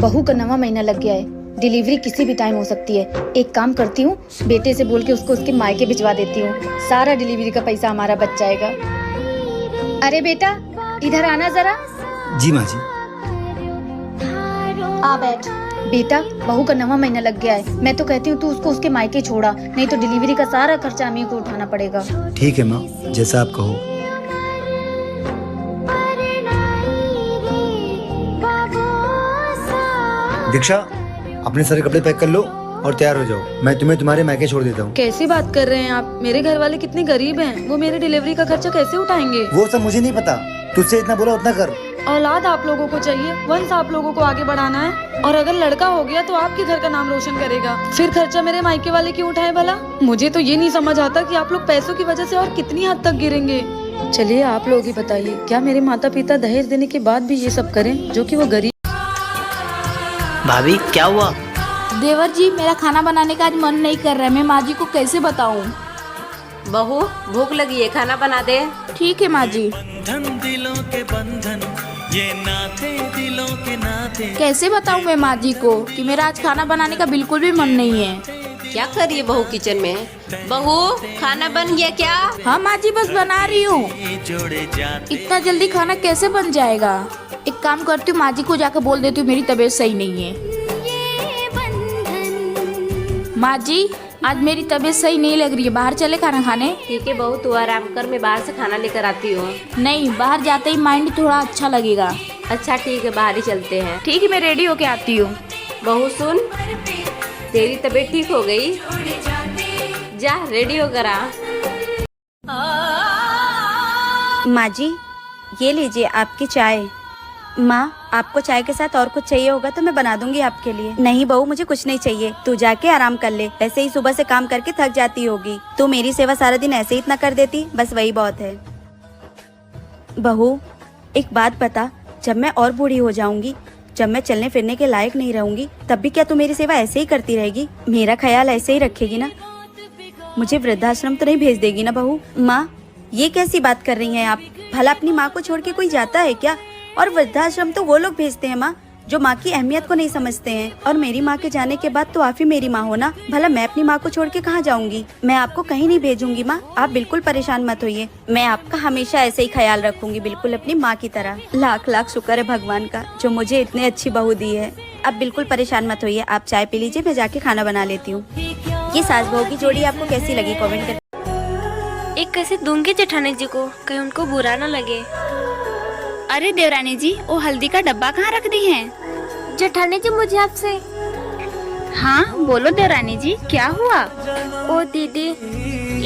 बहू का 9वां महीना लग गया है। डिलीवरी किसी भी टाइम हो सकती है। एक काम करती हूँ, बेटे से बोल के उसको उसके मायके भिजवा देती हूँ। सारा डिलीवरी का पैसा हमारा बच जाएगा। अरे बेटा, इधर आना जरा। जी माँ जी। आ बैठ। बेटा, बहू का 9वां महीना लग गया है। मैं तो कहती हूँ तू उसको उसके मायके छोड़ा, नहीं तो डिलीवरी का सारा खर्चा हमें को उठाना पड़ेगा। ठीक है माँ, जैसा आप कहो। दीक्षा, अपने सारे कपड़े पैक कर लो और तैयार हो जाओ। मैं तुम्हें तुम्हारे मायके छोड़ देता हूँ। कैसी बात कर रहे हैं आप? मेरे घर वाले कितने गरीब हैं, वो मेरे डिलीवरी का खर्चा कैसे उठाएंगे? वो सब मुझे नहीं पता, तुझसे इतना बोला उतना कर। औलाद आप लोगों को चाहिए, वंश आप लोगों को आगे बढ़ाना है। और अगर लड़का हो गया तो आपके घर का नाम रोशन करेगा। फिर खर्चा मेरे मायके वाले क्यों उठाए भला? मुझे तो ये नहीं समझ आता कि आप लोग पैसों की वजह से और कितनी हद तक गिरेंगे। चलिए आप लोग ही बताइए, क्या मेरे माता पिता दहेज देने के बाद भी ये सब करें, जो कि वो गरीब? भाभी क्या हुआ? देवर जी, मेरा खाना बनाने का आज मन नहीं कर रहा है। मैं माँ जी को कैसे बताऊं? बहू, भूख लगी है, खाना बना दे। ठीक है माँ जी। धन दिलों के बंधन, ये नाते दिलों के नाते। कैसे बताऊं मैं माँ जी को कि मेरा आज खाना बनाने का बिल्कुल भी मन नहीं है। क्या कर रही है बहू किचन में? बहू, खाना बन गया क्या? हाँ माँ जी, बस बना रही हूँ। इतना जल्दी खाना कैसे बन जाएगा? एक काम करती हूँ, माँ जी को जाकर बोल देती हूँ मेरी तबीयत सही नहीं है। माँ जी, आज मेरी तबीयत सही नहीं लग रही है, बाहर चले खाना खाने? ठीक है बहू, तू आराम कर, मैं बाहर से खाना लेकर आती हूँ। नहीं, बाहर जाते ही माइंड थोड़ा अच्छा लगेगा। अच्छा ठीक है, बाहर ही चलते हैं। ठीक है, मैं रेडी होके आती हूँ। बहू सुन, तेरी तबीयत ठीक हो गई? जा रेडी होकर आ। माँ जी, ये लीजिए आपकी चाय। माँ, आपको चाय के साथ और कुछ चाहिए होगा तो मैं बना दूंगी आपके लिए। नहीं बहू, मुझे कुछ नहीं चाहिए, तू जाके आराम कर ले। वैसे ही सुबह से काम करके थक जाती होगी, तू मेरी सेवा सारा दिन ऐसे ही इतना कर देती, बस वही बहुत है। बहू, एक बात बता, जब मैं और बूढ़ी हो जाऊंगी, जब मैं चलने फिरने के लायक नहीं रहूंगी, तब भी क्या तू मेरी सेवा ऐसे ही करती रहेगी? मेरा ख्याल ऐसे ही रखेगी ना? मुझे वृद्धाश्रम तो नहीं भेज देगी ना बहू? माँ, ये कैसी बात कर रही हैं आप? भला अपनी माँ को छोड़ के कोई जाता है क्या? और वृद्धाश्रम तो वो लोग भेजते हैं माँ जो माँ की अहमियत को नहीं समझते हैं। और मेरी माँ के जाने के बाद तो आप ही मेरी माँ हो ना। भला मैं अपनी माँ को छोड़ के कहाँ जाऊंगी? मैं आपको कहीं नहीं भेजूंगी माँ, आप बिल्कुल परेशान मत होइए। मैं आपका हमेशा ऐसे ही ख्याल रखूंगी, बिल्कुल अपनी माँ की तरह। लाख लाख शुक्र है भगवान का जो मुझे इतनी अच्छी बहू दी है। अब बिल्कुल परेशान मत होइए, आप चाय पी लीजिए, मैं जाके खाना बना लेती हूँ। ये सास बहू की जोड़ी आपको कैसी लगी? कॉमेंट कर। एक कैसे दूंगी जेठानी जी को, कहीं उनको बुरा ना लगे। अरे देवरानी जी, वो हल्दी का डब्बा कहाँ रख दी है? जेठानी जी, मुझे आपसे। हाँ बोलो देवरानी जी, क्या हुआ? ओ दीदी,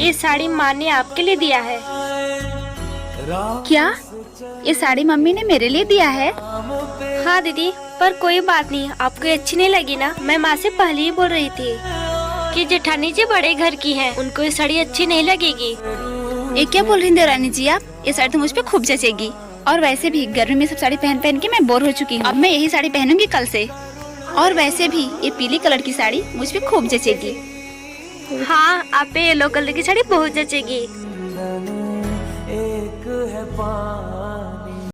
ये साड़ी माँ ने आपके लिए दिया है। क्या? ये साड़ी मम्मी ने मेरे लिए दिया है? हाँ दीदी, पर कोई बात नहीं, आपको अच्छी नहीं लगी ना? मैं माँ से पहले ही बोल रही थी कि जेठानी जी बड़े घर की हैं, उनको ये साड़ी अच्छी नहीं लगेगी। ये क्या बोल रही हैं देवरानी जी आप? ये साड़ी तो मुझ पे खूब जचेगी। और वैसे भी गर्मी में सब साड़ी पहन पहन के मैं बोर हो चुकी हूँ। अब मैं यही साड़ी पहनूंगी कल से। और वैसे भी ये पीली कलर की साड़ी मुझ पे खूब जचेगी। हाँ, आप पे येलो कलर की साड़ी बहुत जचेगी। एक है